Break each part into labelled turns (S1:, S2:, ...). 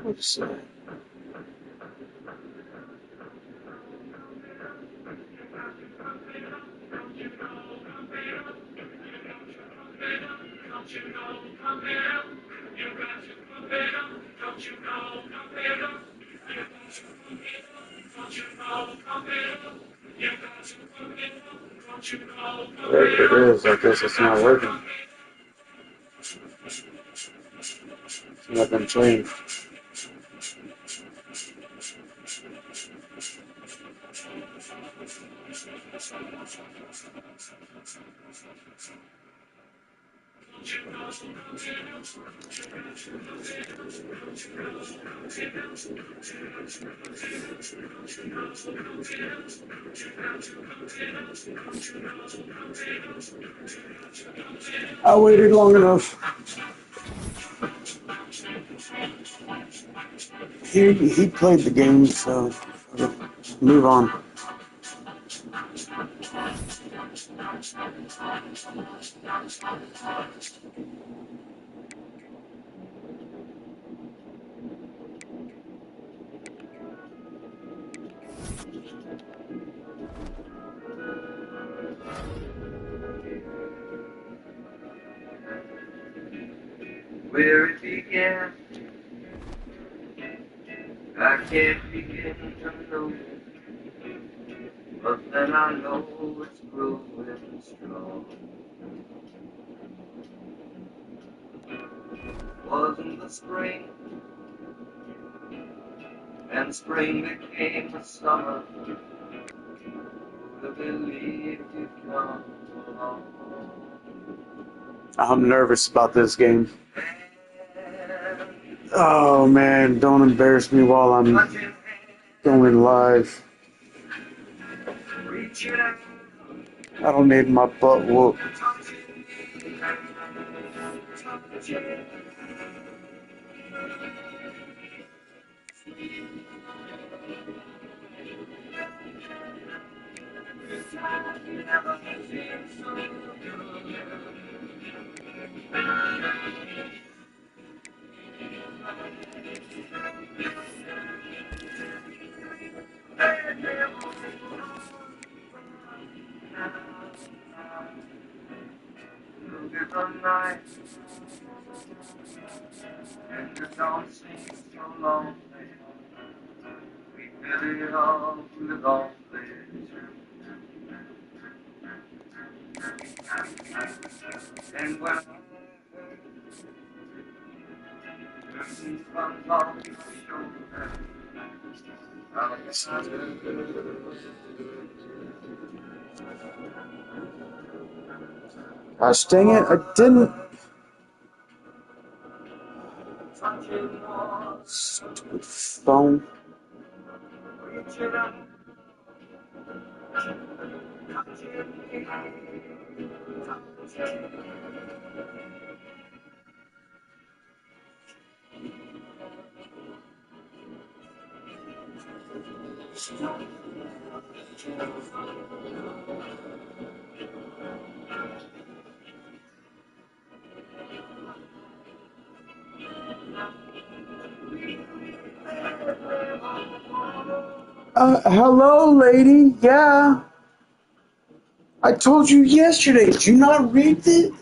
S1: What's that? Whatever it is, I guess it's not working. Nothing changed. I waited long enough. He played the game, so move on.
S2: Where it began, I can't begin to know, but then I know it's growing strong. Wasn't the spring, and spring became the summer. Who'd have believed you'd come along?
S1: I'm nervous about this game. Oh man, don't embarrass me while I'm going live. I don't need my butt whooped.
S2: Look at the night, and the dawn seems so lonely. We fill it up with all pleasure. And when curtain comes off your shoulder,
S1: Gosh dang it, I didn't. Stupid phone. Hello, lady. Yeah. I told you yesterday. Did you not read it?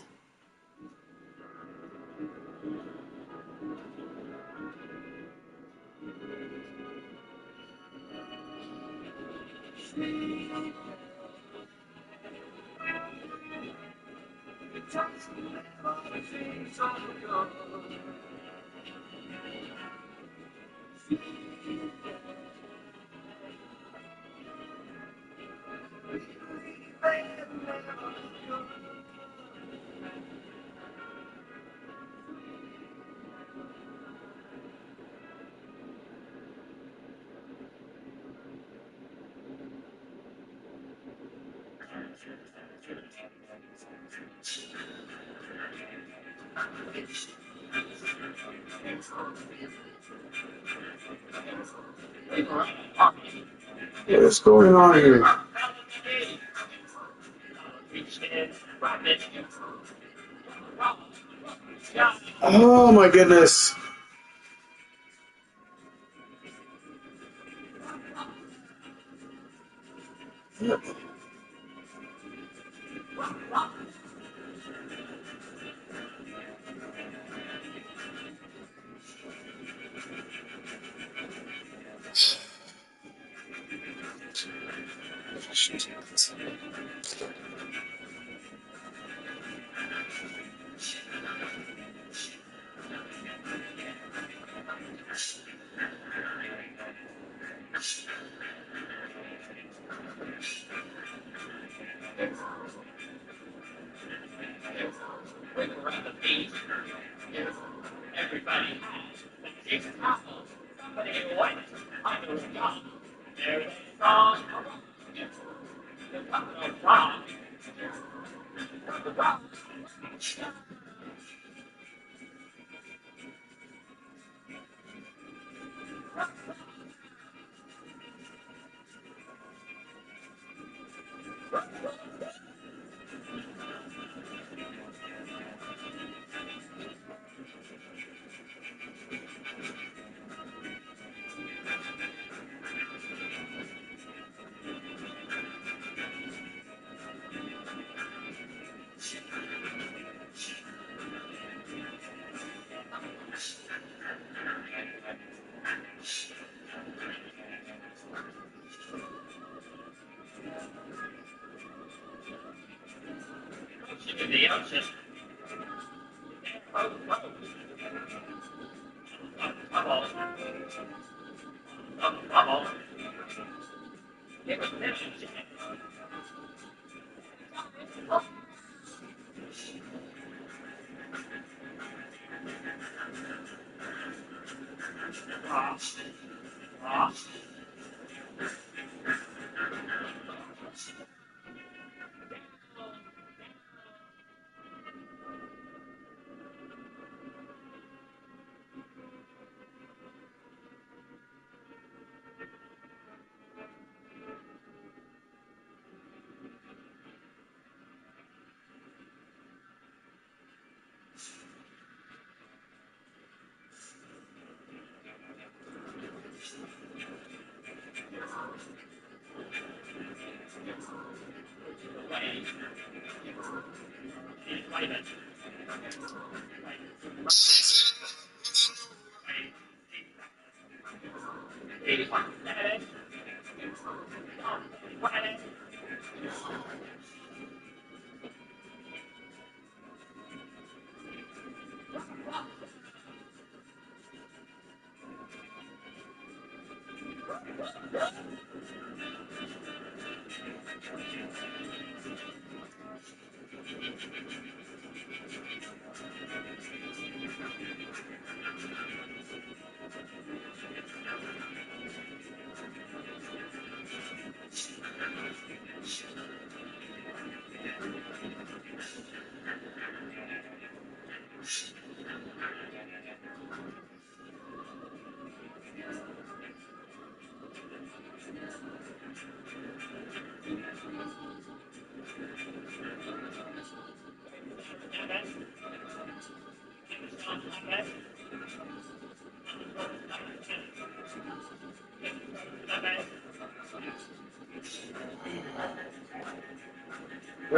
S1: What's going on here? Oh my goodness.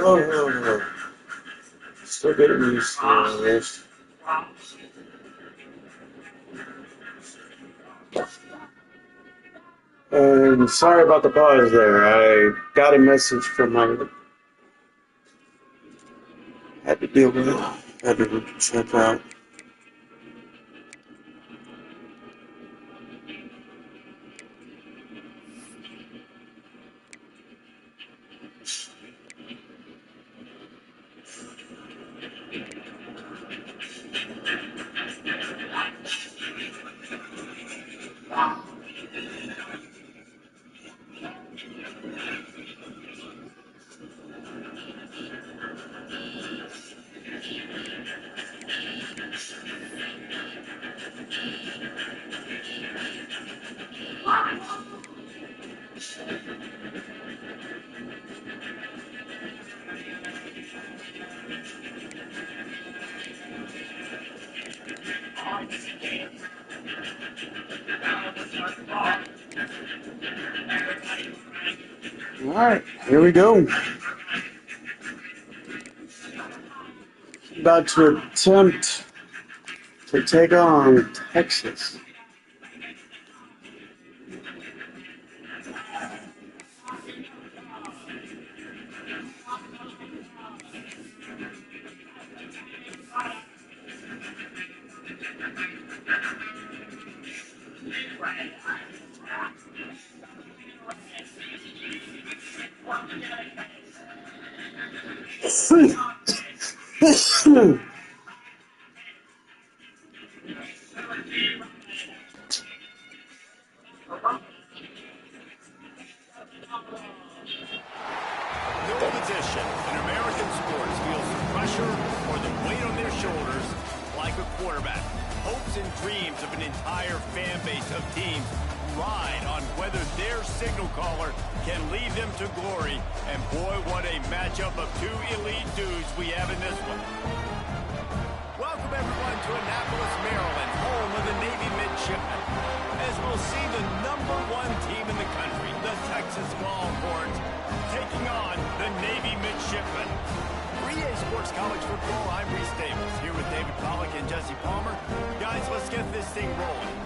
S1: Oh, still getting used to this. And sorry about the pause there. I got a message from my Had to deal with it. Had to check out. Alright, here we go. About to attempt to take on Texas.
S3: No position in American sports feels the pressure or the weight on their shoulders like a quarterback. Hopes and dreams of an entire fan base of teams ride on whether their signal caller can lead them to glory. And boy, what a matchup of two elite dudes we have in this one. Welcome everyone to Annapolis, Maryland, home of the Navy midshipmen. As we'll see the #1 team in the country, the Texas Longhorns, taking on the Navy midshipmen. 3A Sports College Football, I'm Reese Davis, here with David Pollack and Jesse Palmer. Guys, let's get this thing rolling.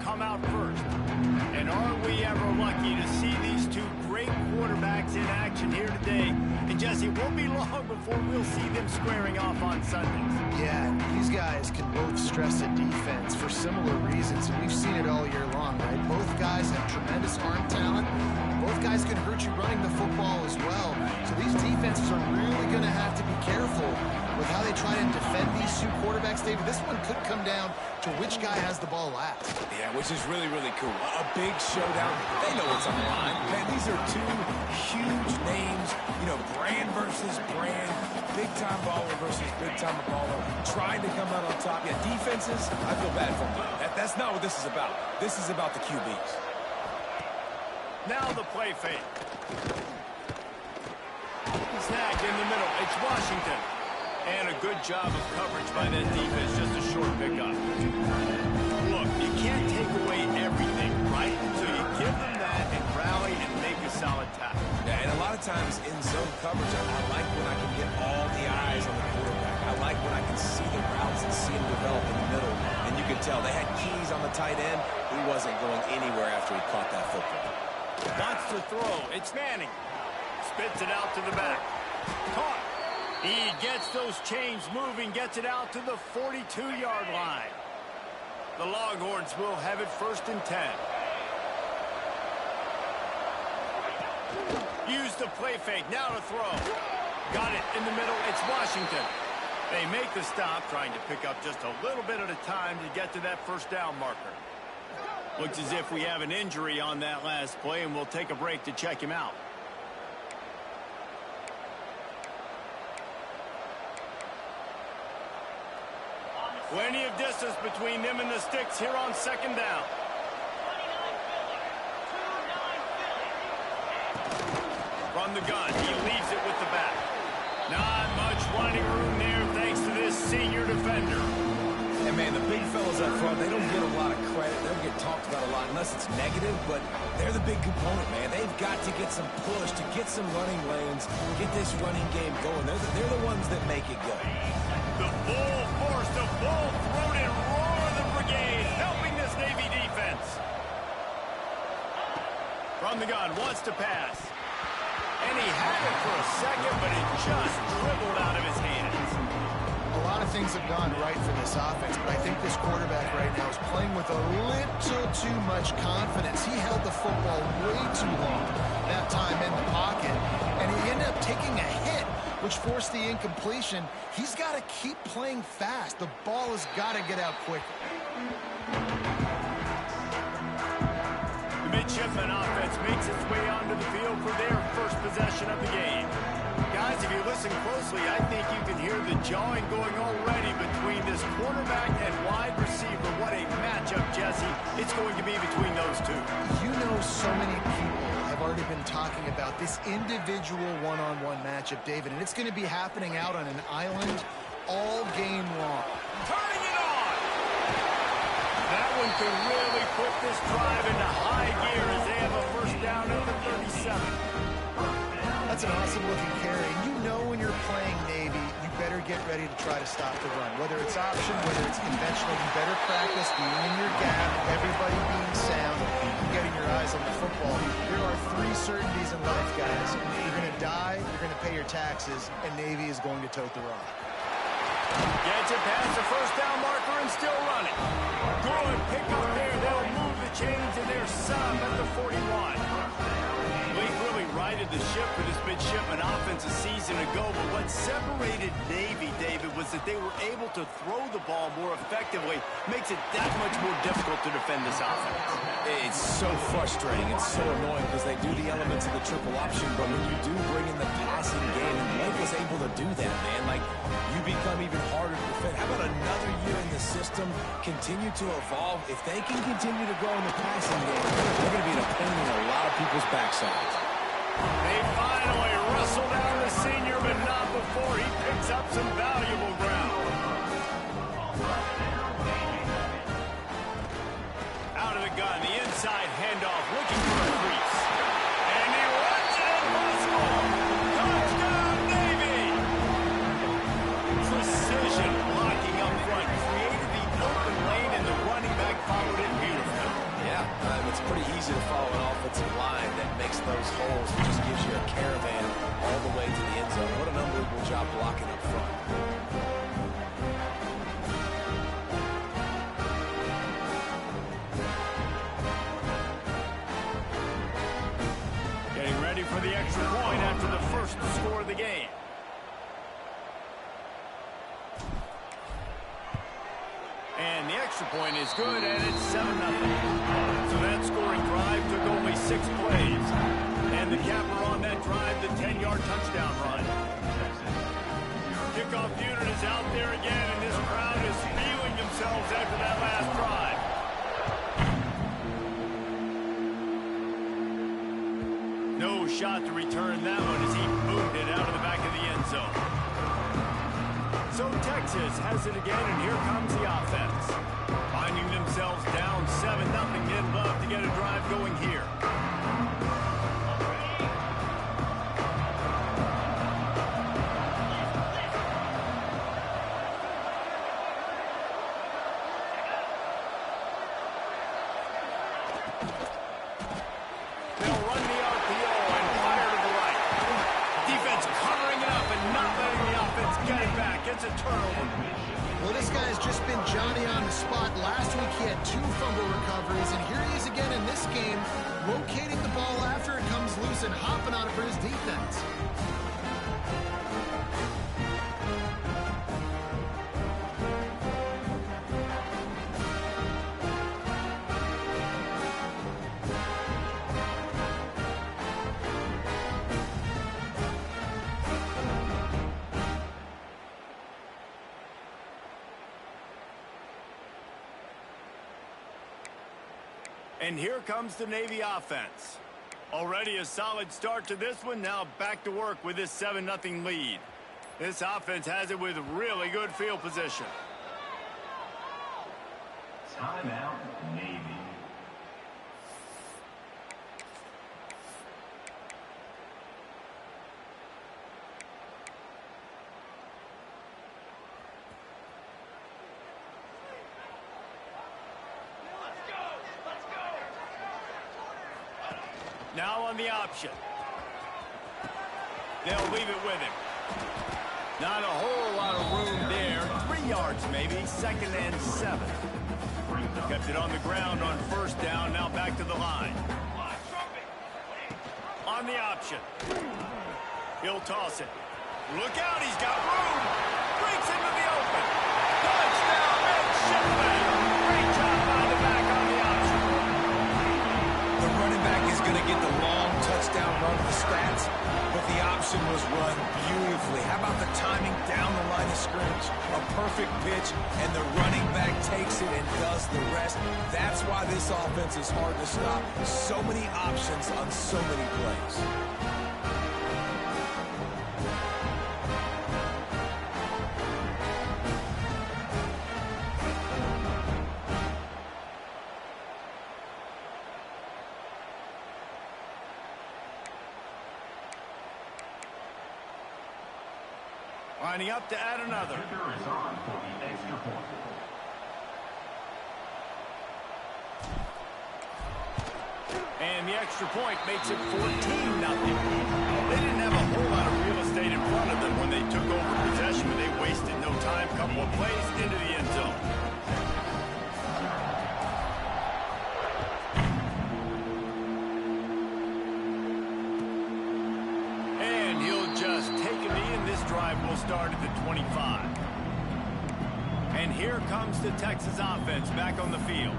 S3: Come out first. And are we ever lucky to see these two great quarterbacks in action here today? And Jesse, it won't be long before we'll see them squaring off on Sundays.
S4: Yeah, these guys can both stress a defense for similar reasons, and we've seen it all year long, right? Both guys have tremendous arm talent. Both guys can hurt you running the football as well. So these defenses are really going to have to be careful with how they try and defend these two quarterbacks, David. This one could come down to which guy has the ball last.
S5: Yeah, which is really, really cool. A big showdown. They know what's on the line. Man, these are two huge names. You know, brand versus brand. Big-time baller versus big-time baller. Trying to come out on top. Yeah, defenses, I feel bad for them. That's not what this is about. This is about the QBs.
S3: Now the play fake. Snag in the middle. It's Washington. And a good job of coverage by that defense. Just a short pickup. Look, you can't take away everything, right? So you give them that and rally and make a solid tackle.
S5: Yeah, and a lot of times in zone coverage, I like when I can get all the eyes on the quarterback. I like when I can see the routes and see them develop in the middle. And you can tell they had keys on the tight end. He wasn't going anywhere after he caught that football.
S3: Wants to throw. It's Manning. Spits it out to the back. Caught. He gets those chains moving, gets it out to the 42-yard line. The Longhorns will have it 1st and 10. Use the play fake, now to throw. Got it in the middle, it's Washington. They make the stop, trying to pick up just a little bit at a time to get to that 1st down marker. Looks as if we have an injury on that last play, and we'll take a break to check him out. Plenty of distance between them and the sticks here on second down. From the gun, he leaves it with the back. Not much running room there thanks to this senior defender.
S5: And, man, the big fellas up front, they don't get a lot of credit. They don't get talked about a lot unless it's negative, but they're the big component, man. They've got to get some push, to get some running lanes, get this running game going. They're the ones that make it go.
S3: The full force, the full-throated roar of the brigade, helping this Navy defense. From the gun, wants to pass. And he had it for a second, but it just dribbled out of his hands.
S4: A lot of things have gone right for this offense, but I think this quarterback right now is playing with a little too much confidence. He held the football way too long that time in the pocket, and he ended up taking a hit, which forced the incompletion. He's got to keep playing fast. The ball has got to get out quickly.
S3: The midshipman offense makes its way onto the field for their first possession of the game. Guys, if you listen closely, I think you can hear the jawing going already between this quarterback and wide receiver. What a matchup, Jesse. It's going to be between those two.
S4: You know, so many people have already been talking about this individual one-on-one matchup, David, and it's going to be happening out on an island all game long.
S3: Turning it on! That one can really put this drive into high gear as they have a first down at the 37.
S4: That's an awesome-looking carry. You know when you're playing Navy, you better get ready to try to stop the run. Whether it's option, whether it's conventional, you better practice being in your gap, everybody being sound, and getting your eyes on the football. There are three certainties in life, guys. You're going to die, you're going to pay your taxes, and Navy is going to tote the rock.
S3: Gets it past the first down marker and still running. Good pick up there. They'll move the chains and they're set up at the 41. Blake really righted the ship for this midshipman offense a season ago, but what separated Navy, David, was that they were able to throw the ball more effectively. Makes it that much more difficult to defend this offense.
S5: It's so frustrating. It's so annoying because they do the elements of the triple option, but when you do bring in the passing game, and Blake was able to do that, man, like, you become even harder to defend. How about another year in the system, continue to evolve? If they can continue to grow in the passing game, they're going to be in a pain in a lot of people's backsides.
S3: They finally wrestle down the senior, but not before he picks up some valuable ground. Out of the gun, the inside handoff, looking for a crease. And he runs it in for a score. Touchdown, Navy! Precision blocking up front, created the open lane, and the running back followed it beautifully.
S5: Yeah, it's pretty easy to follow an offensive line that makes those holes. It just gives you a caravan all the way to the end zone. What an unbelievable job blocking up front.
S3: Getting ready for the extra point after the first score of the game. And the extra point is good, and it's 7-0. So that scoring drive took only 6 plays. And the capper on that drive, the 10-yard touchdown run. Kickoff unit is out there again, and this crowd is feeling themselves after that last drive. No shot to return that one as he moved it out of the back of the end zone. So Texas has it again, and here comes the offense. Finding themselves down 7-0, they'd love to get a drive going here. They'll run the RPO and fire to the right. Defense covering it up and not letting the offense get it back. It's a turnover.
S4: Well, this guy's just been Johnny on the spot. Last week he had 2 fumble recoveries, and here he is again in this game, locating the ball after it comes loose and hopping on it for his defense.
S3: And here comes the Navy offense. Already a solid start to this one. Now back to work with this 7-0 lead. This offense has it with really good field position.
S6: Timeout, Navy.
S3: Now on the option. They'll leave it with him. Not a whole lot of room there. 3 yards maybe. 2nd and 7. Kept it on the ground on 1st down. Now back to the line. On the option. He'll toss it. Look out, he's got room. Breaks into the open. Touchdown, and Shipman. Great job by the back on the option.
S5: The running back is going to get the long touchdown run of the stats, but the option was run beautifully. How about the timing down the line of scrimmage? A perfect pitch, and the running back takes it and does the rest. That's why this offense is hard to stop. So many options on so many plays.
S3: Lining up to add another.
S6: Kicker is on for the extra point.
S3: And the extra point makes it 14-0. They didn't have a whole lot of real estate in front of them when they took over possession, but they wasted no time. Couple of plays into the end zone. And he'll just take a knee, and this drive will start at the 25. And here comes the Texas offense back on the field.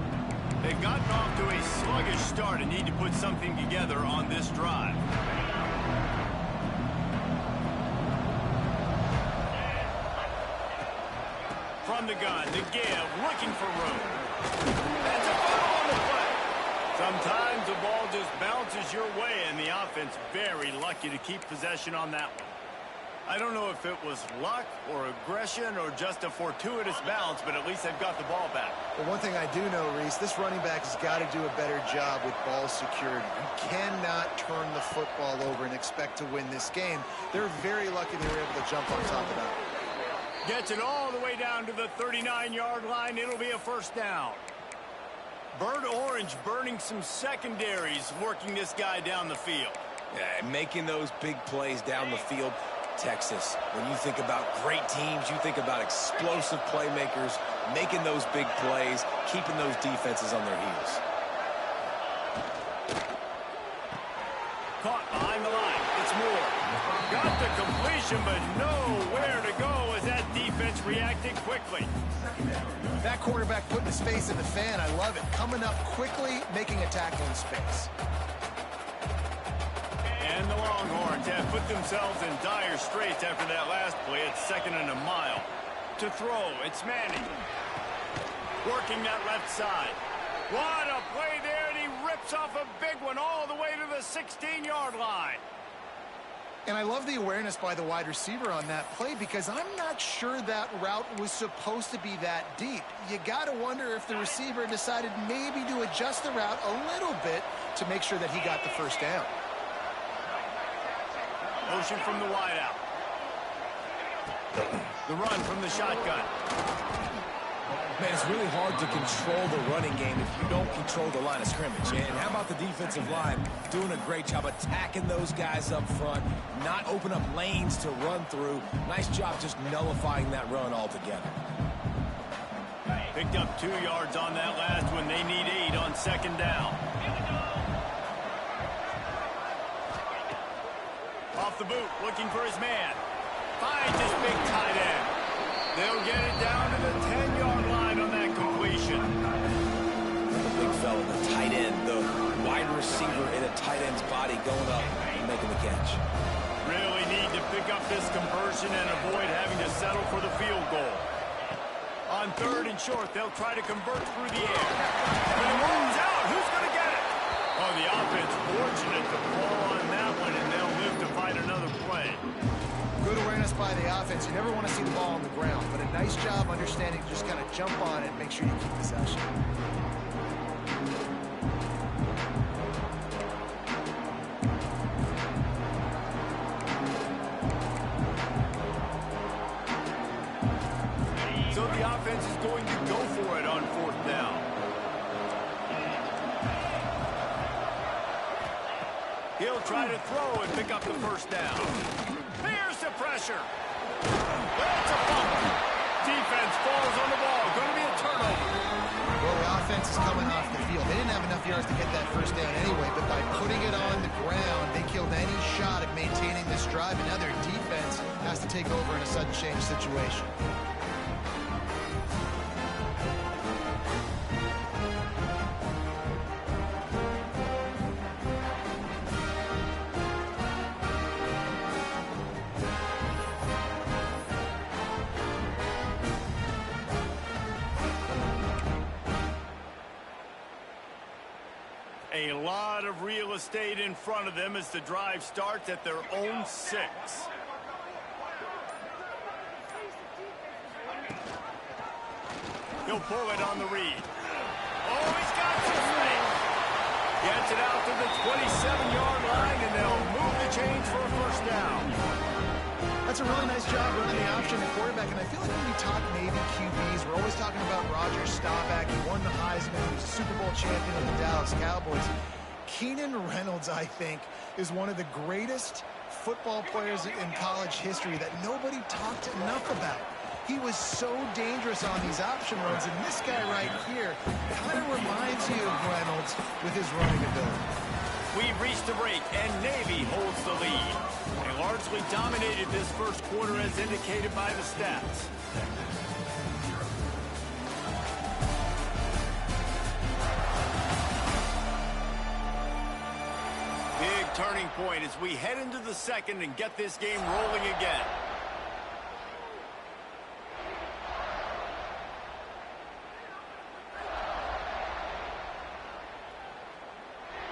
S3: They've gotten off to a sluggish start and need to put something together on this drive. From the gun, to give, looking for room. That's a foul on the play. Sometimes the ball just bounces your way, and the offense very lucky to keep possession on that one. I don't know if it was luck or aggression or just a fortuitous bounce, but at least they've got the ball back.
S4: Well, one thing I do know, Reese, this running back has got to do a better job with ball security. You cannot turn the football over and expect to win this game. They're very lucky they were able to jump on top of that.
S3: Gets it all the way down to the 39-yard line. It'll be a 1st down. Bird Orange burning some secondaries, working this guy down the field.
S5: Yeah, making those big plays down the field. Texas, when you think about great teams, you think about explosive playmakers, making those big plays, keeping those defenses on their heels.
S3: Caught behind the line. It's Moore. Got the completion, but nowhere to go as that defense reacted quickly.
S4: That quarterback putting his face in the fan, I love it. Coming up quickly, making a tackle in space.
S3: And the Longhorns have put themselves in dire straits after that last play. It's 2nd and a mile. To throw, it's Manning. Working that left side. What a play there, and he rips off a big one all the way to the 16-yard line.
S4: And I love the awareness by the wide receiver on that play because I'm not sure that route was supposed to be that deep. You got to wonder if the receiver decided maybe to adjust the route a little bit to make sure that he got the 1st down.
S3: Motion from the wideout. The run from the shotgun.
S5: Man, it's really hard to control the running game if you don't control the line of scrimmage. And how about the defensive line doing a great job attacking those guys up front, not open up lanes to run through. Nice job just nullifying that run altogether.
S3: Picked up 2 yards on that last one. They need 8 on 2nd down. Off the boot, looking for his man. Finds his big tight end. They'll get it down to the 10-yard line on that completion.
S5: The big fella, the tight end, the wide receiver in a tight end's body going up and making the catch.
S3: Really need to pick up this conversion and avoid having to settle for the field goal. On 3rd and short, they'll try to convert through the air. But it rolls out. Who's going to get Oh, the offense fortunate to fall on that one, and they'll live to fight another play.
S4: Good awareness by the offense. You never want to see the ball on the ground, but a nice job understanding to just kind of jump on it and make sure you keep possession.
S3: So the offense is going to go for it on 4th down. He'll try to throw and pick up the first down. Here's the pressure. That's a fumble. Defense falls on the ball. Going to be a turnover.
S4: Well, the offense is coming off the field. They didn't have enough yards to get that first down anyway, but by putting it on the ground, they killed any shot at maintaining this drive, and now their defense has to take over in a sudden change situation.
S3: A lot of real estate in front of them as the drive starts at their own 6. He'll pull it on the read. Oh, he's got some space. Gets it out to the 27-yard line, and they'll move the chains for a first down.
S4: That's a really nice job running the option at quarterback, and I feel like when we talk Navy QBs, we're always talking about Roger Staubach. He won the Heisman. He was a Super Bowl champion of the Dallas Cowboys. Keenan Reynolds, I think, is one of the greatest football players in college history that nobody talked enough about. He was so dangerous on these option runs, and this guy right here kind of reminds you of Reynolds with his running ability.
S3: We've reached the break, and Navy holds the lead. They largely dominated this first quarter as indicated by the stats. Big turning point as we head into the second and get this game rolling again.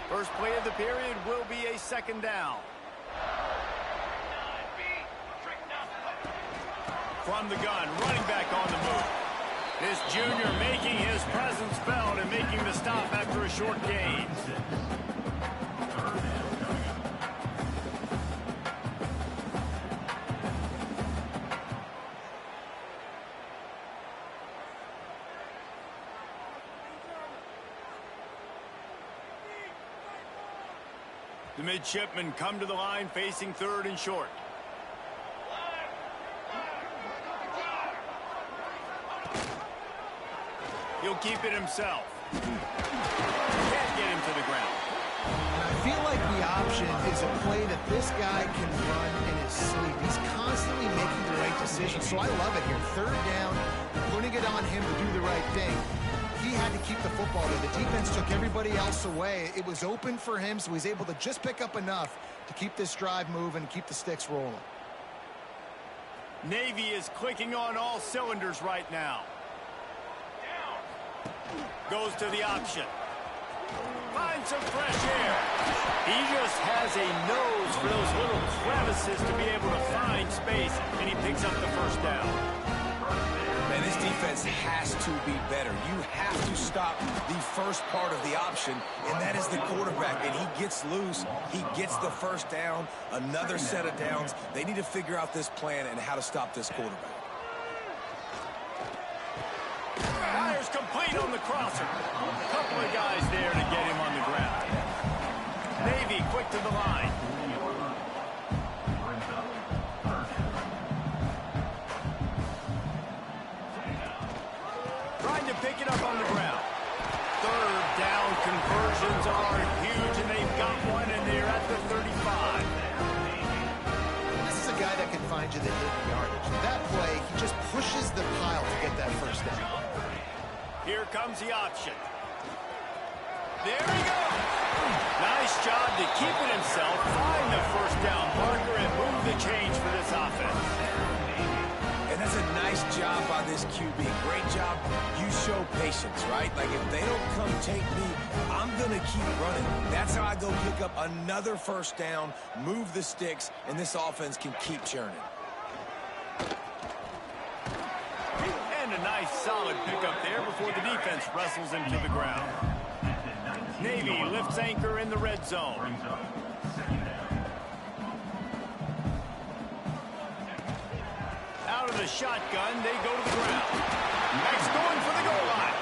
S3: First play of the period will be a second down. From the gun, running back on the move. This junior making his presence felt and making the stop after a short gain. The midshipmen come to the line facing 3rd and short. He'll keep it himself. Can't get him to the ground.
S4: And I feel like the option is a play that this guy can run in his sleep. He's constantly making the right decision, so I love it here. 3rd down, putting it on him to do the right thing. He had to keep the football there. The defense took everybody else away. It was open for him, so he's able to just pick up enough to keep this drive moving and keep the sticks rolling.
S3: Navy is clicking on all cylinders right now. Goes to the option. Finds some fresh air. He just has a nose for those little crevices to be able to find space, and he picks up the first down.
S5: Man, this defense has to be better. You have to stop the first part of the option, and that is the quarterback. And he gets loose. He gets the first down, another set of downs. They need to figure out this plan and how to stop this quarterback.
S3: Fires complete on the crosser. A couple of guys there to get him on the ground. Navy quick to the line. Trying to pick it up on the ground. 3rd down conversions are huge, and they've got one, and they're at the 35.
S4: This is a guy that can find you the hidden yardage. That play, he just pushes the pile to get that first down.
S3: Here comes the option. There he goes. Nice job to keep it himself, find the first down marker, and move the change for this offense.
S5: And that's a nice Nice job by this QB. Great job. You show patience, right? Like, if they don't come take me, I'm going to keep running. That's how I go pick up another first down, move the sticks, and this offense can keep churning.
S3: And a nice solid pickup there before the defense wrestles him to the ground. Navy lifts anchor in the red zone. Out of the shotgun, they go to the ground. Max going for the goal line.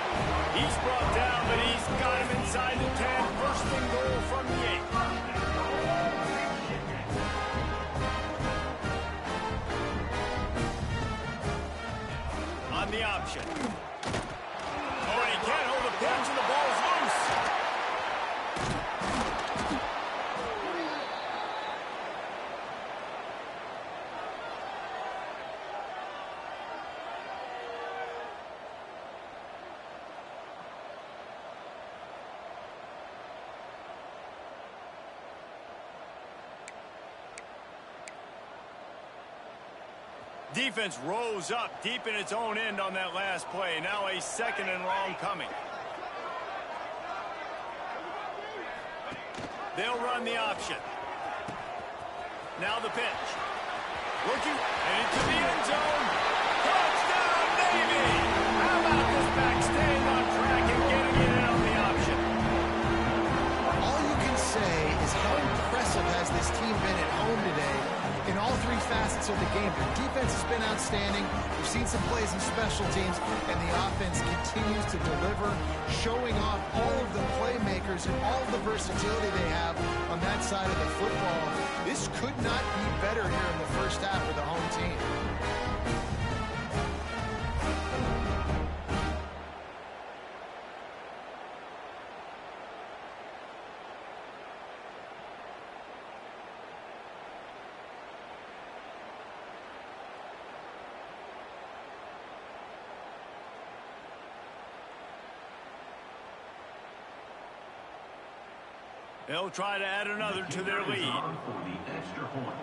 S3: He's brought down, but he's got him inside the 10. First and goal from the 8. On the option. Oh, and he can't hold the pitch, and the ball's loose. Defense rose up deep in its own end on that last play. Now a second and long coming. They'll run the option. Now the pitch. Looking and into the end zone. Touchdown, Navy! How about this back staying on track and getting it in on the option?
S4: All you can say is how impressive has this team been at home today in all three facets of the game. Their defense has been outstanding. We've seen some plays in special teams, and the offense continues to deliver, showing off all of the playmakers and all of the versatility they have on that side of the football. This could not be better here in the first half for the home team.
S3: They'll try to add another to their lead.
S6: For the extra point.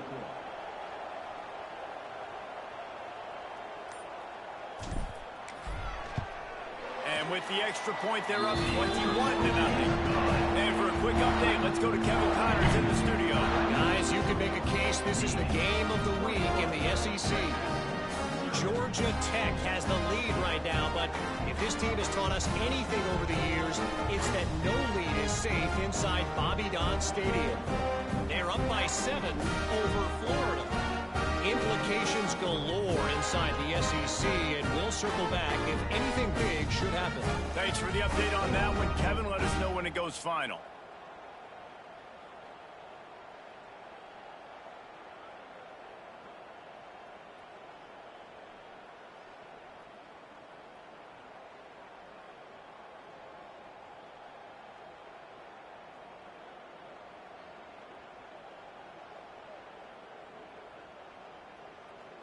S3: And with the extra point, they're up 21-0. And for a quick update, let's go to Kevin Connors in the studio.
S7: Guys, you can make a case this is the game of the week in the SEC. Georgia Tech has the lead right now, but if this team has taught us anything over the years, it's that no lead is safe inside Bobby Dodd Stadium. They're up by 7 over Florida. Implications galore inside the SEC, and we'll circle back if anything big should happen.
S3: Thanks for the update on that one, Kevin. Let us know when it goes final.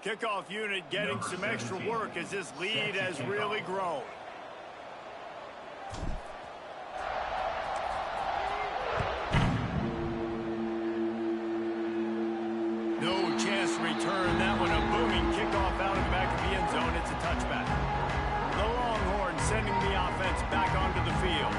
S3: Kickoff unit getting some extra work as this lead has really grown. No chance to return that one. A booming kickoff out of the back of the end zone. It's a touchback. The Longhorns sending the offense back onto the field.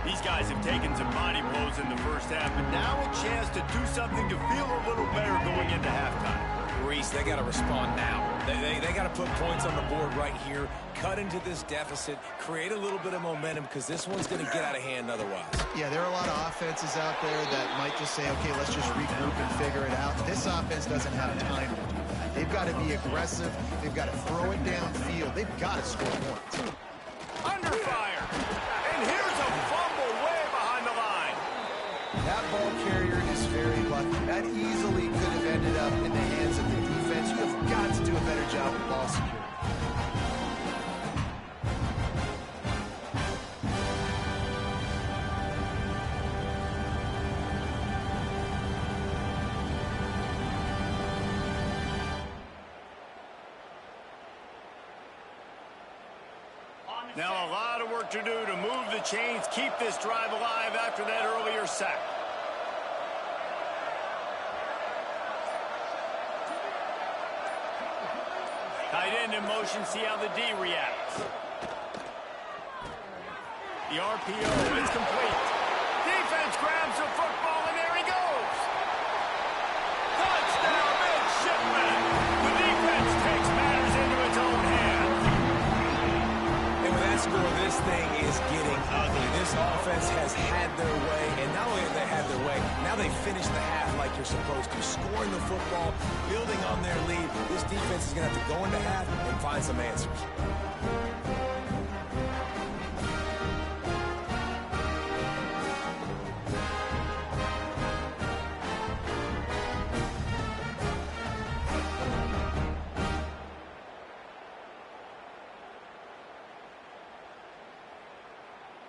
S3: These guys have taken some body blows in the first half, but now a chance to do something to feel a little better going into halftime.
S5: Reese, they got to respond now. They got to put points on the board right here, cut into this deficit, create a little bit of momentum, because this one's going to get out of hand otherwise.
S4: Yeah, there are a lot of offenses out there that might just say, okay, let's just regroup and figure it out. This offense doesn't have time to do that. They've got to be aggressive. They've got to throw it downfield. They've got to score points.
S3: Under fire. And here's a fumble way behind the line.
S4: That ball carrier is very lucky. That easily could have ended up in the hands of the defense. You have got to do a better job with ball security.
S3: Now a lot of work to do to move the chains, keep this drive alive after that earlier sack. Tight end in motion, see how the D reacts. The RPO is complete. Defense grabs the football, and there he goes. Touchdown, midshipman. The defense takes matters into its own hands.
S5: And with that score, this thing is getting ugly. This offense has had their way, and not only have they had their way, now they finish the half like you're supposed to, scoring the football, building on their lead. This defense is going to have to go into half and find some answers.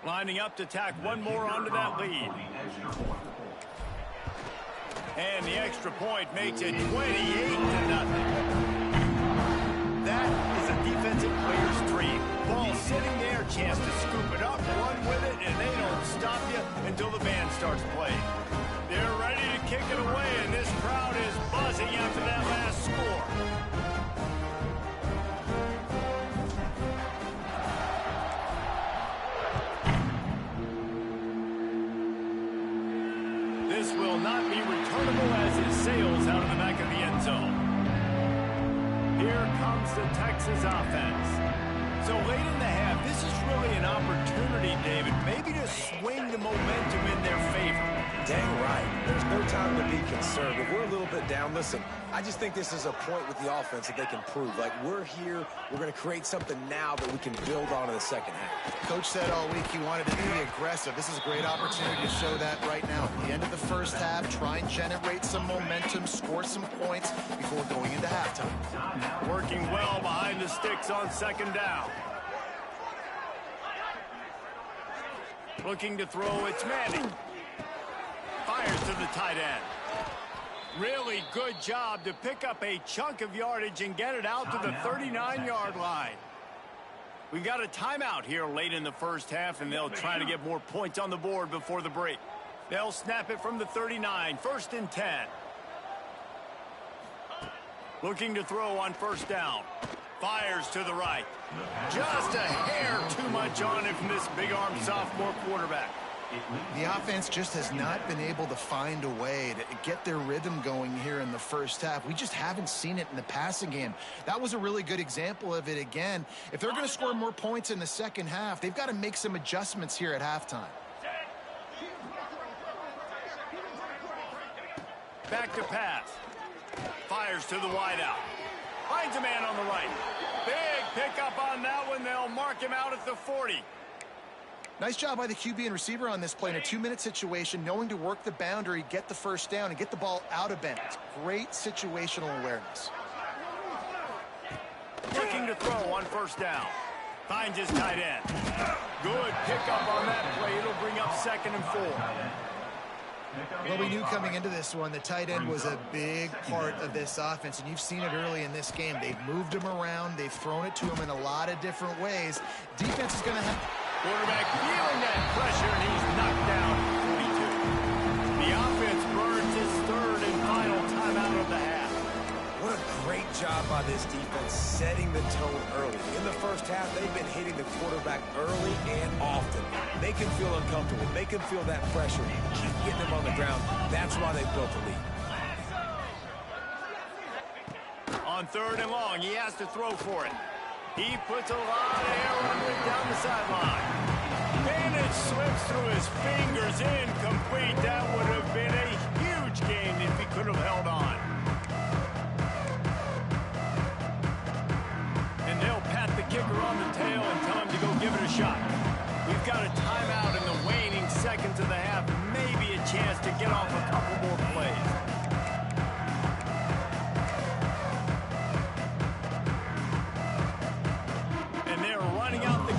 S3: Lining up to tack one more onto that lead. And the extra point makes it 28-0. That is a defensive player's dream. Ball sitting there, chance to scoop it up, run with it, and they don't stop you until the band starts playing. They're ready to kick it away, and this crowd is buzzing after that last score. This will not be returnable as it sails out of the back of the end zone. Here comes the Texas offense. So late in the half, this is really an opportunity, David, maybe to swing the momentum in their favor.
S5: Dang right. There's no time to be concerned. If we're a little bit down, listen, I just think this is a point with the offense that they can prove. Like, we're here, we're going to create something now that we can build on in the second half.
S4: Coach said all week he wanted to be aggressive. This is a great opportunity to show that right now. At the end of the first half, try and generate some momentum, score some points before going into halftime.
S3: Working well behind the sticks on second down. Looking to throw, it's Manning. Fires to the tight end. Really good job to pick up a chunk of yardage and get it out to the 39-yard line. We've got a timeout here late in the first half, and they'll try to get more points on the board before the break. They'll snap it from the 39, 1st and 10. Looking to throw on first down. Fires to the right. Just a hair too much on it from this big-arm sophomore quarterback.
S4: The offense just has not been able to find a way to get their rhythm going here in the first half. We just haven't seen it in the passing game. That was a really good example of it again. If they're going to score more points in the second half, they've got to make some adjustments here at halftime.
S3: Back to pass. Fires to the wideout. Finds a man on the right. Big pickup on that one. They'll mark him out at the 40.
S4: Nice job by the QB and receiver on this play in a 2-minute situation, knowing to work the boundary, get the first down, and get the ball out of bounds. Great situational awareness.
S3: Looking to throw on first down. Finds his tight end. Good pickup on that play. It'll bring up 2nd and 4.
S4: Well, we knew coming into this one, the tight end was a big part of this offense, and you've seen it early in this game. They've moved him around. They've thrown it to him in a lot of different ways. Defense is going to have...
S3: Quarterback feeling that pressure, and he's knocked down at 42. The offense burns his 3rd and final timeout of the half.
S5: What a great job by this defense setting the tone early. In the first half, they've been hitting the quarterback early and often. Make him feel uncomfortable. Make him feel that pressure. Keep getting him on the ground. That's why they built the lead.
S3: On 3rd and long, he has to throw for it. He puts a lot of air under it down the sideline. And it slips through his fingers, incomplete. That would have been a huge game if he could have held on. And they'll pat the kicker on the tail and tell him to go give it a shot. We've got a timeout in the waning seconds of the half. Maybe a chance to get off a couple more plays.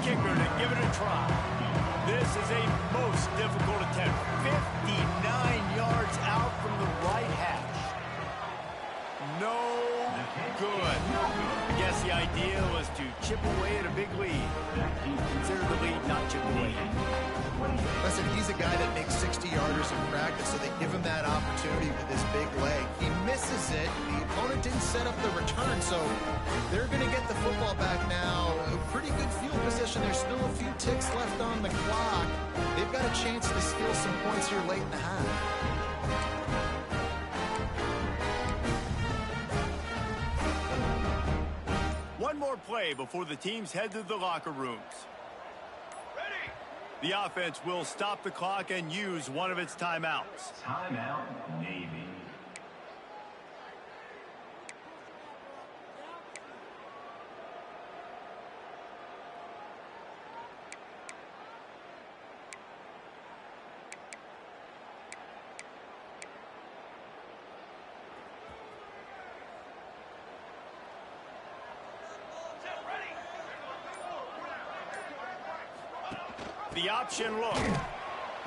S3: Kicker to give it a try. This is a most difficult attempt. 59 yards out from the right hash. No good. guess the idea was to chip away at a big lead. Consider the lead not chip away.
S4: Listen, he's a guy that makes 60-yarders in practice, so they give him that opportunity with his big leg. He misses it. The opponent didn't set up the return, so they're going to get the football back now. A pretty good field position. There's still a few ticks left on the clock. They've got a chance to steal some points here late in the half.
S3: One more play before the teams head to the locker rooms. Ready. The offense will stop the clock and use one of its timeouts.
S6: Timeout, Navy.
S3: The option look.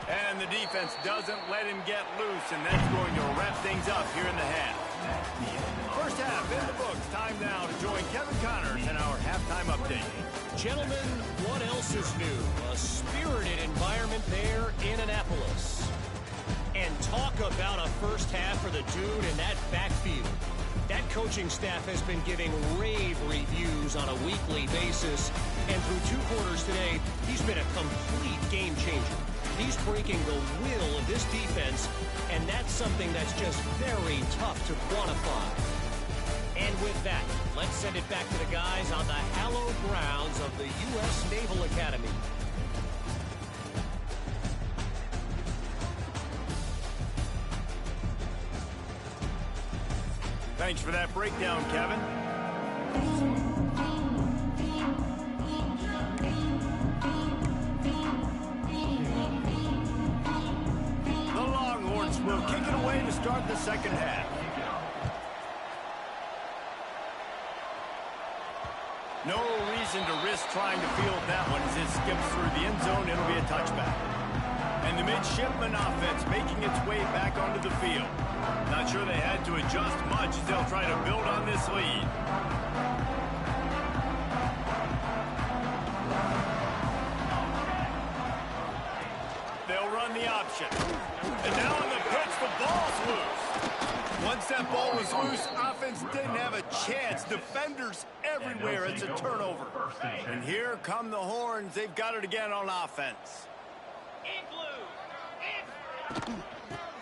S3: And the defense doesn't let him get loose, and that's going to wrap things up here in the half. First half in the books. Time now to join Kevin Connors in our halftime update.
S7: Gentlemen, what else is new? A spirited environment there in Annapolis. And talk about a first half for the dude in that backfield. That coaching staff has been giving rave reviews on a weekly basis. And through 2 quarters today, he's been a complete game changer. He's breaking the will of this defense, and that's something that's just very tough to quantify. And with that, let's send it back to the guys on the hallowed grounds of the U.S. Naval Academy.
S3: Thanks for that breakdown, Kevin. The Longhorns will kick it away to start the second half. No reason to risk trying to field that one as it skips through the end zone. It'll be a touchback. And the midshipman offense making its way back onto the field. Not sure they had to adjust much as they'll try to build on this lead. They'll run the option. And now on the pitch, the ball's loose. Once that ball was loose, offense didn't have a chance. Defenders everywhere. It's a turnover. And here come the Horns. They've got it again on offense.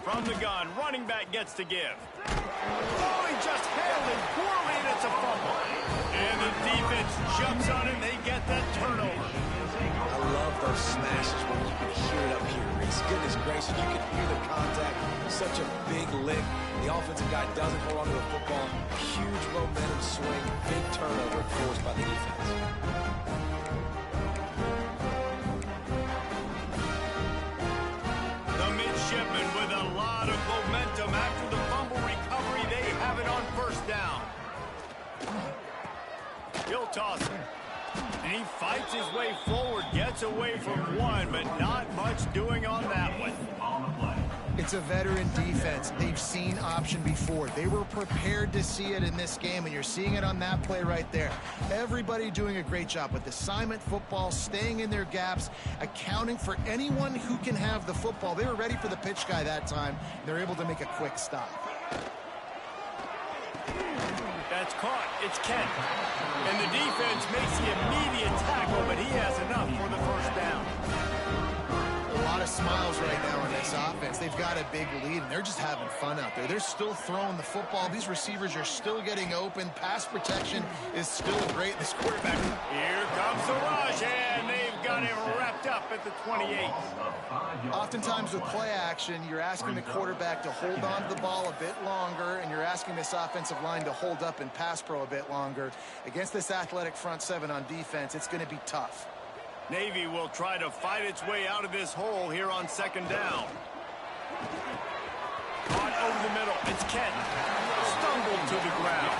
S3: From the gun, running back gets to give. Oh, he just handled it poorly, and it's a fumble. And the defense jumps on it, and they get that turnover.
S5: I love those smashes when you can hear it up here, Reese. Goodness gracious, you can hear the contact. Such a big lick. The offensive guy doesn't hold on to the football. Huge momentum swing. Big turnover forced by the defense.
S3: Midshipman with a lot of momentum after the fumble recovery. They have it on first down. He'll toss it. And he fights his way forward, gets away from one, but not much doing on that one.
S4: It's a veteran defense. They've seen option before. They were prepared to see it in this game, and you're seeing it on that play right there. Everybody doing a great job with assignment football, staying in their gaps, accounting for anyone who can have the football. They were ready for the pitch guy that time. They're able to make a quick stop.
S3: That's caught. It's Kent. And the defense makes the immediate tackle, but he has enough for the first down.
S4: A lot of smiles right now in this offense. They've got a big lead, and they're just having fun out there. They're still throwing the football. These receivers are still getting open. Pass protection is still great. This quarterback.
S3: Here comes the rush, and they've got him wrapped up at the 28.
S4: Oftentimes with play action, you're asking the quarterback to hold on to the ball a bit longer, and you're asking this offensive line to hold up in pass pro a bit longer. Against this athletic front seven on defense, it's going to be tough.
S3: Navy will try to fight its way out of this hole here on second down. Caught over the middle. It's Kent. Stumbled to the ground.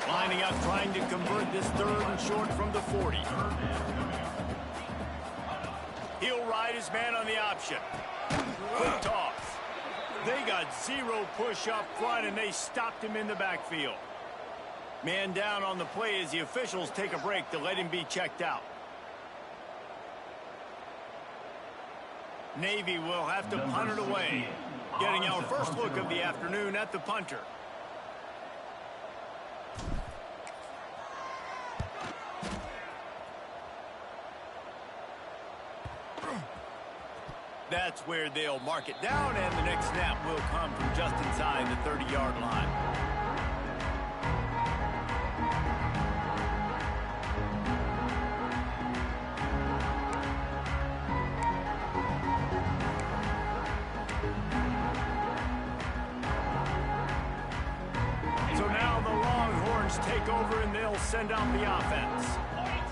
S3: Lining up, trying to convert this third and short from the 40. He'll ride his man on the option. Quick toss. They got zero push up front, and they stopped him in the backfield. Man down on the play as the officials take a break to let him be checked out. Navy will have to punt it away. Getting our first look of the afternoon at the punter. That's where they'll mark it down, and the next snap will come from just inside the 30-yard line. Take over and they'll send out the offense.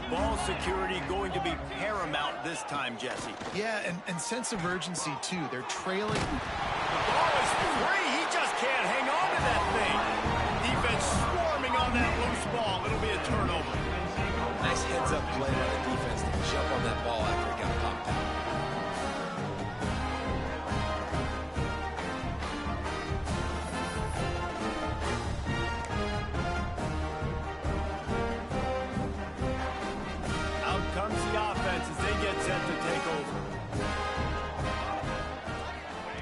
S3: Ball security going to be paramount this time, Jesse.
S4: Yeah, and sense of urgency, too. They're trailing.
S3: The ball is free. He just can't hang on to that thing. Defense swarming on that loose ball. It'll be a turnover.
S5: Nice heads-up play by the defense to jump on that ball after it got popped out.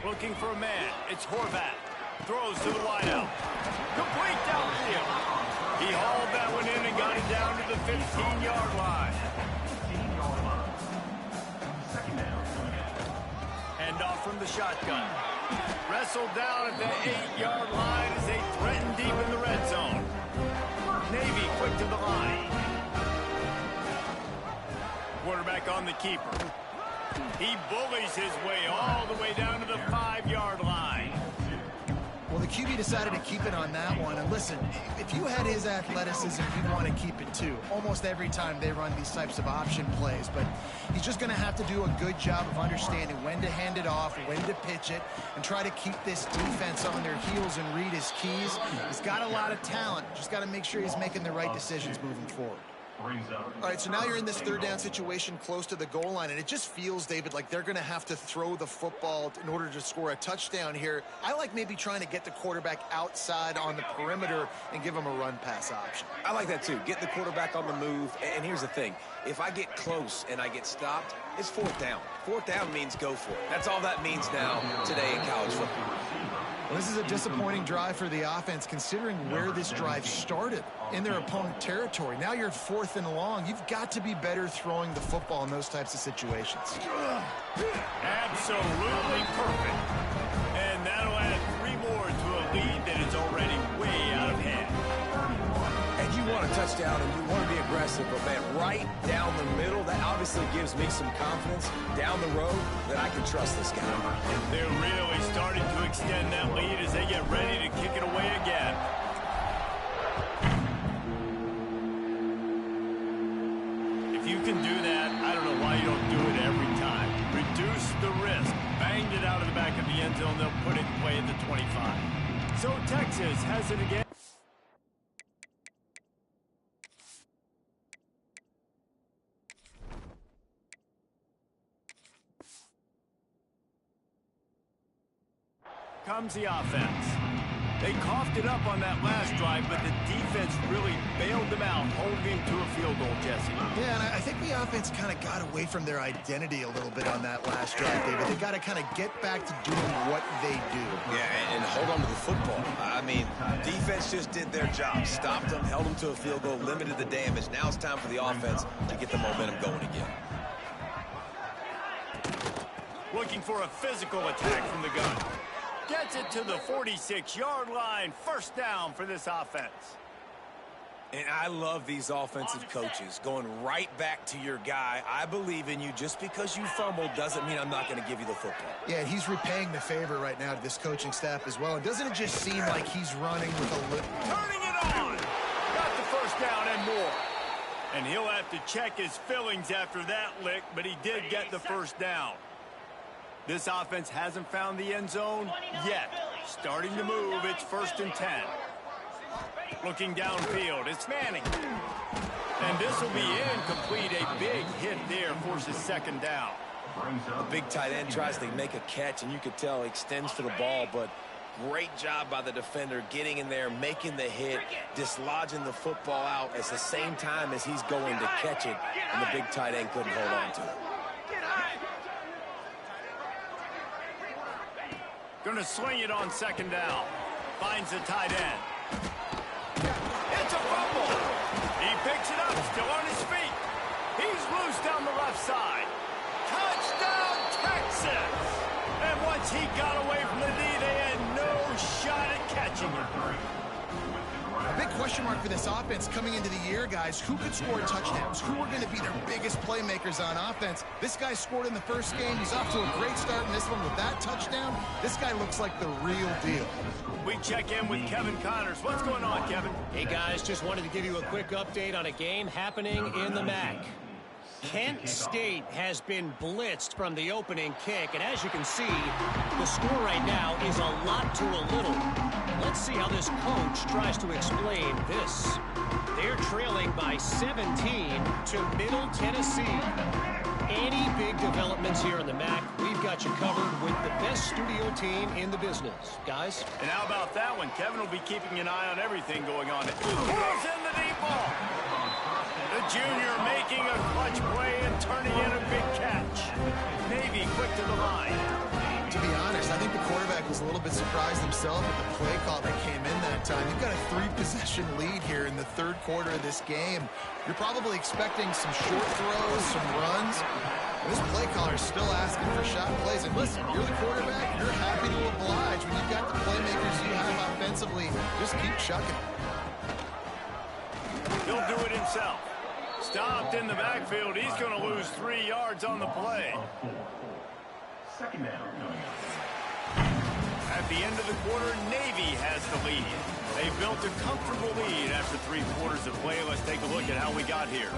S3: Looking for a man. It's Horvat. Throws to the wideout. Complete downfield. He hauled that one in and got it down to the 15-yard line. Hand off from the shotgun. Wrestled down at the 8-yard line as they threaten deep in the red zone. Navy quick to the line. Quarterback on the keeper. He bullies his way all the way down to the 5-yard line.
S4: Well, the QB decided to keep it on that one. And listen, if you had his athleticism, you'd want to keep it too. Almost every time they run these types of option plays. But he's just going to have to do a good job of understanding when to hand it off, when to pitch it, and try to keep this defense on their heels and read his keys. He's got a lot of talent. Just got to make sure he's making the right decisions moving forward.
S8: All right, so now you're in this third down situation close to the goal line, and it just feels, David, like they're going to have to throw the football in order to score a touchdown here. I like maybe trying to get the quarterback outside on the perimeter and give him a run-pass option.
S5: I like that, too. Get the quarterback on the move. And here's the thing. If I get close and I get stopped, it's fourth down. Fourth down means go for it. That's all that means now today in college football.
S4: Well, this is a disappointing drive for the offense, considering where this drive started in their opponent territory. Now you're 4th and long. You've got to be better throwing the football in those types of situations.
S3: Absolutely perfect. And that'll add 3 more to a lead that is already way out of hand.
S5: And you want a touchdown and you want to be aggressive, but man, right down the middle, that obviously gives me some confidence down the road that I can trust this guy.
S3: They're really starting to extend that lead as they get ready to kick it away again. If you can do that, I don't know why you don't do it every time. Reduce the risk. Banged it out of the back of the end zone. They'll put it away at the 25. So Texas has it again. Comes the offense. They coughed it up on that last drive, but the defense really bailed them out, holding him to a field goal, Jesse.
S4: Yeah, and I think the offense kind of got away from their identity a little bit on that last drive, David. They got to kind of get back to doing what they do.
S5: Yeah, and hold on to the football. I mean, defense just did their job. Stopped them, held them to a field goal, limited the damage. Now it's time for the offense to get the momentum going again.
S3: Looking for a physical attack from the gun. Gets it to the 46-yard line. First down for this offense.
S5: And I love these offensive coaches going right back to your guy. I believe in you. Just because you fumbled doesn't mean I'm not going to give you the football.
S4: Yeah, he's repaying the favor right now to this coaching staff as well. And doesn't it just seem like he's running with a lip?
S3: Turning it on. Got the first down and more. And he'll have to check his fillings after that lick, but he did get the first down. This offense hasn't found the end zone yet. Starting to move, it's 1st and 10. Looking downfield, it's Manning. And this will be incomplete. A big hit there forces 2nd down.
S5: The big tight end tries to make a catch, and you could tell he extends for the ball, but Great job by the defender getting in there, making the hit, dislodging the football out at the same time as he's going to catch it, and the big tight end couldn't hold on to it.
S3: Going to swing it on second down. Finds the tight end. It's a fumble. He picks it up, still on his feet. He's loose down the left side. Touchdown, Texas! And once he got away from the D, they had no shot at catching him.
S8: A big question mark for this offense coming into the year, guys. Who could score touchdowns? Who are going to be their biggest playmakers on offense? This guy scored in the first game. He's off to a great start in this one with that touchdown. This guy looks like the real deal.
S3: We check in with Kevin Connors. What's going on, Kevin?
S7: Hey, guys, just wanted to give you a quick update on a game happening in the MAC. Kent State has been blitzed from the opening kick, and as you can see, the score right now is a lot to a little. Let's see how this coach tries to explain this. They're trailing by 17 to Middle Tennessee. Any big developments here in the MAC, we've got you covered with the best studio team in the business. Guys?
S3: And how about that one? Kevin will be keeping an eye on everything going on. Throws in the deep ball. The junior making a clutch play and turning in a big catch. Navy quick to the line.
S8: To be honest, I think the quarterback was a little bit surprised himself at the play call that came in that time. You've got a 3-possession lead here in the third quarter of this game. You're probably expecting some short throws, some runs. This play caller is still asking for shot plays. And listen, you're the quarterback. You're happy to oblige when you've got the playmakers you have offensively. Just keep chucking.
S3: He'll do it himself. Stopped in the backfield. He's going to lose 3 yards on the play.
S6: Second down.
S3: At the end of the quarter, Navy has the lead. They built a comfortable lead after 3 quarters of play. Let's take a look at how we got here.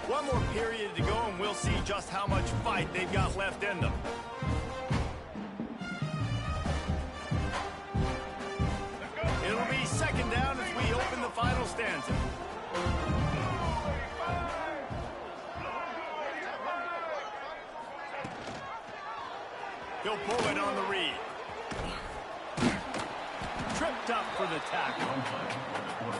S3: One more period to go, and we'll see just how much fight they've got left in them. It'll be second down as we open the final stanza. He'll pull it on the read. Tripped up for the tackle.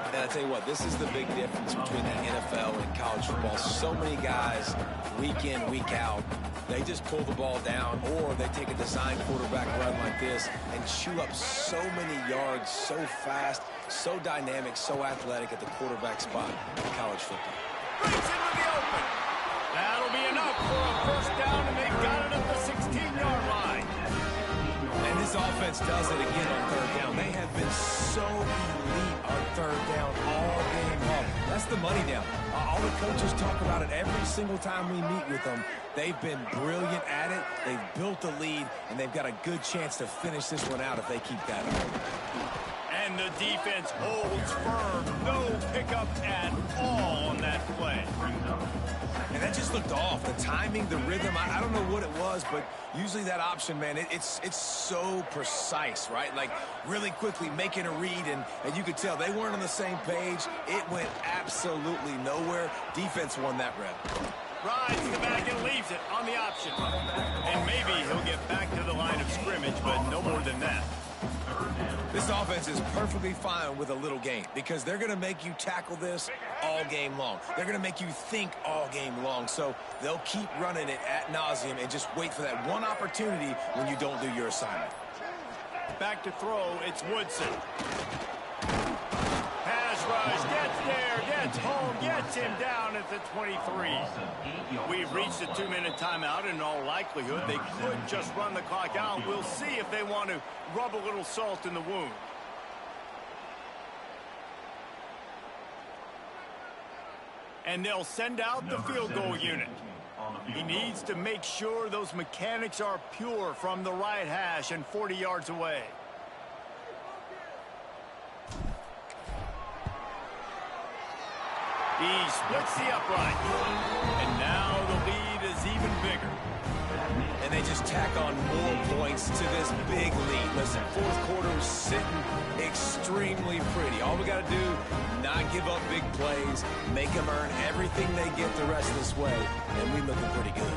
S5: And I tell you what, this is the big difference between the NFL and college football. So many guys, week in, week out, they just pull the ball down, or they take a design quarterback run like this and chew up so many yards so fast, so dynamic, so athletic at the quarterback spot in college football.
S3: Breaks into the open. That'll be enough for a first down, and they've got it at the 16-yard line.
S5: And this offense does it again on third down. They have been so elite on third down all game long. That's the money down. All the coaches talk about it every single time we meet with them. They've been brilliant at it. They've built the lead, and they've got a good chance to finish this one out if they keep that up.
S3: And the defense holds firm. No pickup at all on that play.
S5: And that just looked off. The timing, the rhythm, I don't know what it was, but usually that option, man, it's so precise, right? Like really quickly making a read, and you could tell they weren't on the same page. It went absolutely nowhere. Defense won that rep.
S3: Rides the back and leaves it on the option. And maybe he'll get back to the line of scrimmage, but no more than that.
S5: This offense is perfectly fine with a little game because they're going to make you tackle this all game long. They're going to make you think all game long. So they'll keep running it ad nauseum and just wait for that one opportunity when you don't do your assignment.
S3: Back to throw, it's Woodson. Pass rush, gets there, gets home, gets him down at the 23. We've reached a 2-minute timeout. In all likelihood, they could just run the clock out. We'll see if they want to rub a little salt in the wound. And they'll send out the field goal unit. He needs to make sure those mechanics are pure from the right hash and 40 yards away. He splits the upright. And now the lead is even bigger.
S5: And and they just tack on more points to this big lead. Listen, fourth quarter was sitting extremely pretty. All we got to do, not give up big plays, make them earn everything they get the rest of this way, and we looking pretty good.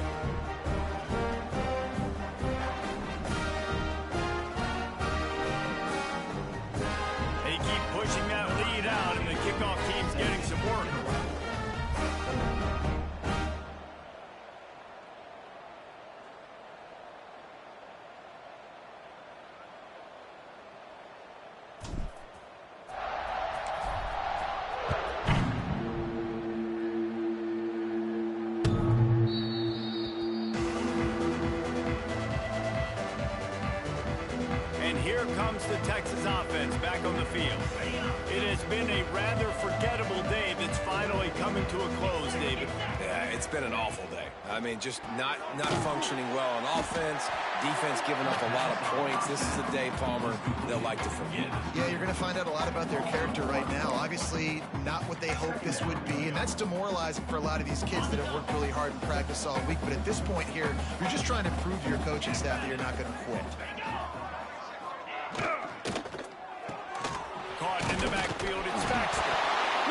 S3: They keep pushing that lead out, and the kickoff team's getting some work. And here comes the Texas offense back on the field. It has been a rather forgettable day that's finally coming to a close, David.
S5: Yeah, it's been an awful day. I mean, just not functioning well on offense, defense giving up a lot of points. This is a day, Palmer, they'll like to forget.
S8: Yeah, you're going to find out a lot about their character right now. Obviously, not what they hoped this would be, and that's demoralizing for a lot of these kids that have worked really hard in practice all week. But at this point here, you're just trying to prove to your coaching staff that you're not going to quit.
S3: Caught in the backfield, it's Baxter.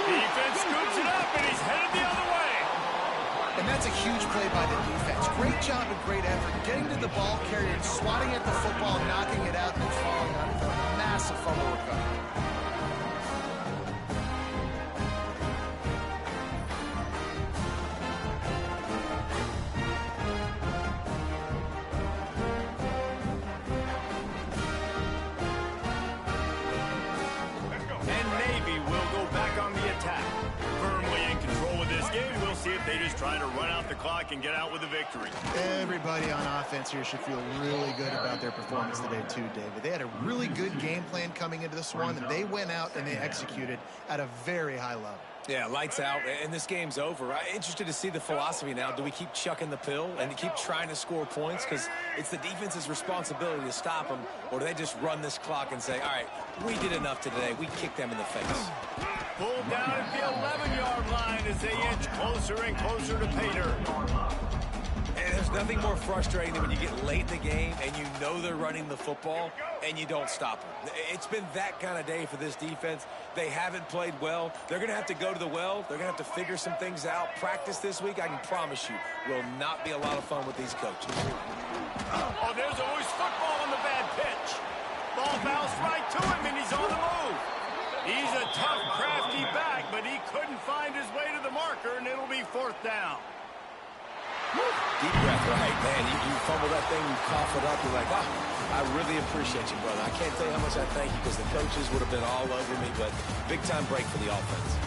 S3: Defense scoops it up, and he's headed the other way.
S8: And that's a huge play by the defense. Great job and great effort. Getting to the ball carrier and swatting at the football, knocking it out, and then falling on it for a massive fumble recovery.
S3: And Navy will go back on the attack. Firmly in control of this game. We'll see if they just try to run out the clock and get out with a victory.
S8: Everybody on offense here should feel really good about their performance today too, David. They had a really good game plan coming into this one, and they went out and they executed at a very high level.
S5: Yeah, lights out, and this game's over. I'm interested to see the philosophy now. Do we keep chucking the pill and keep trying to score points? Because it's the defense's responsibility to stop them, or do they just run this clock and say, all right, we did enough today. We kicked them in the face.
S3: Pulled down at the 11-yard line as they inch closer and closer to pay dirt.
S5: And there's nothing more frustrating than when you get late in the game and you know they're running the football and you don't stop them. It's been that kind of day for this defense. They haven't played well. They're going to have to go to the well. They're going to have to figure some things out. Practice this week, I can promise you, will not be a lot of fun with these coaches.
S3: Oh, there's always football on the bad pitch. Ball bounced right to him, and he's on the move. He's a tough, crafty back, but he couldn't find his way to the marker, and it'll be fourth down.
S5: Deep breath, right, man. You fumble that thing, you cough it up, you're like, oh, I really appreciate you, brother. I can't tell you how much I thank you because the coaches would have been all over me, but big-time break for the offense.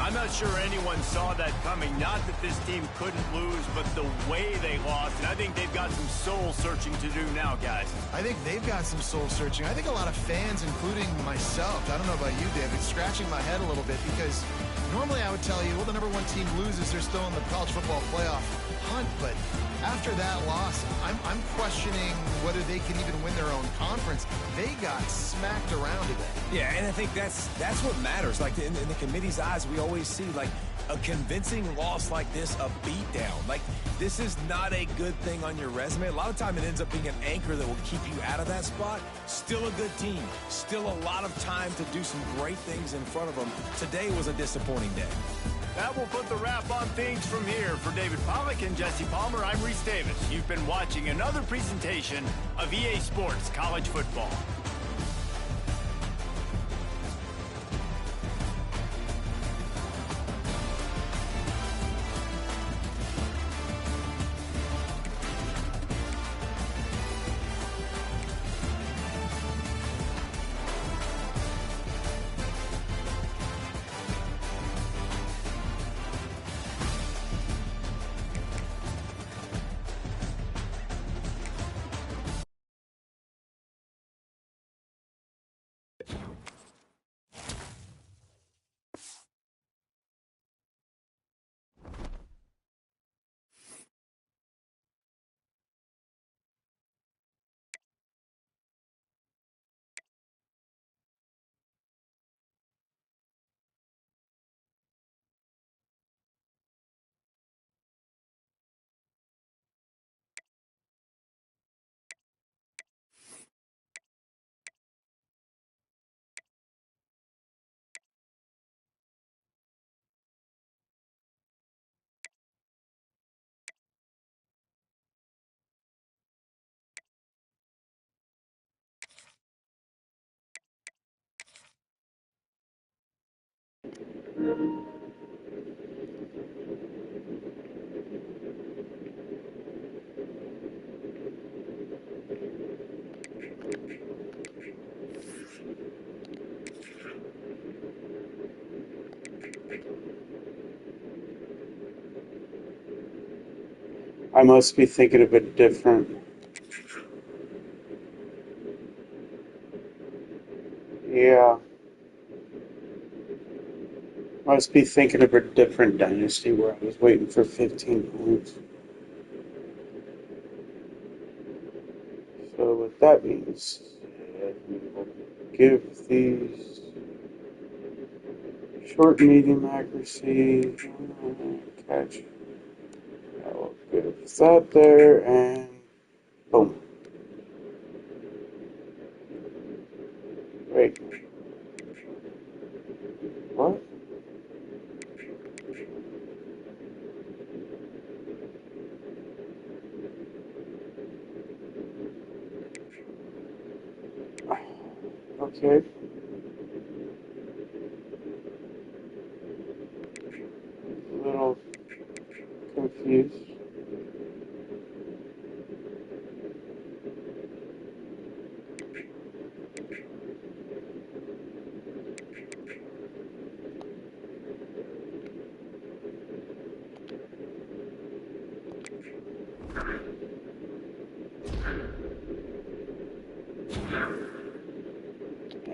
S3: I'm not sure anyone saw that coming. Not that this team couldn't lose, but the way they lost. And I think they've got some soul-searching to do now, guys.
S8: I think they've got some soul-searching. I think a lot of fans, including myself, I don't know about you, David, scratching my head a little bit because normally I would tell you, well, the number one team loses, they're still in the college football playoff hunt, but after that loss, I'm questioning whether they can even win their own conference. They got smacked around today.
S5: Yeah, and I think that's what matters. Like in the committee's eyes, we always see like a convincing loss like this, a beatdown. Like this is not a good thing on your resume. A lot of time it ends up being an anchor that will keep you out of that spot. Still a good team. Still a lot of time to do some great things in front of them. Today was a disappointing day.
S3: That will put the wrap on things from here. For David Pollack and Jesse Palmer, I'm Reese Davis. You've been watching another presentation of EA Sports College Football.
S1: I must be thinking of it different. Yeah. I must be thinking of a different dynasty where I was waiting for 15 points. So with that being said, we will give these short, medium accuracy, catch. I will give that there, and boom. Wait. What? Okay. A little confused.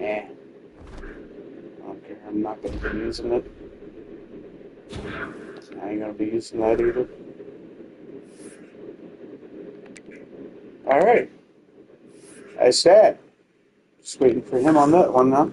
S1: Eh. I don't care. I'm not going to be using it. I ain't going to be using that either. Alright. I said. Just waiting for him on that one now.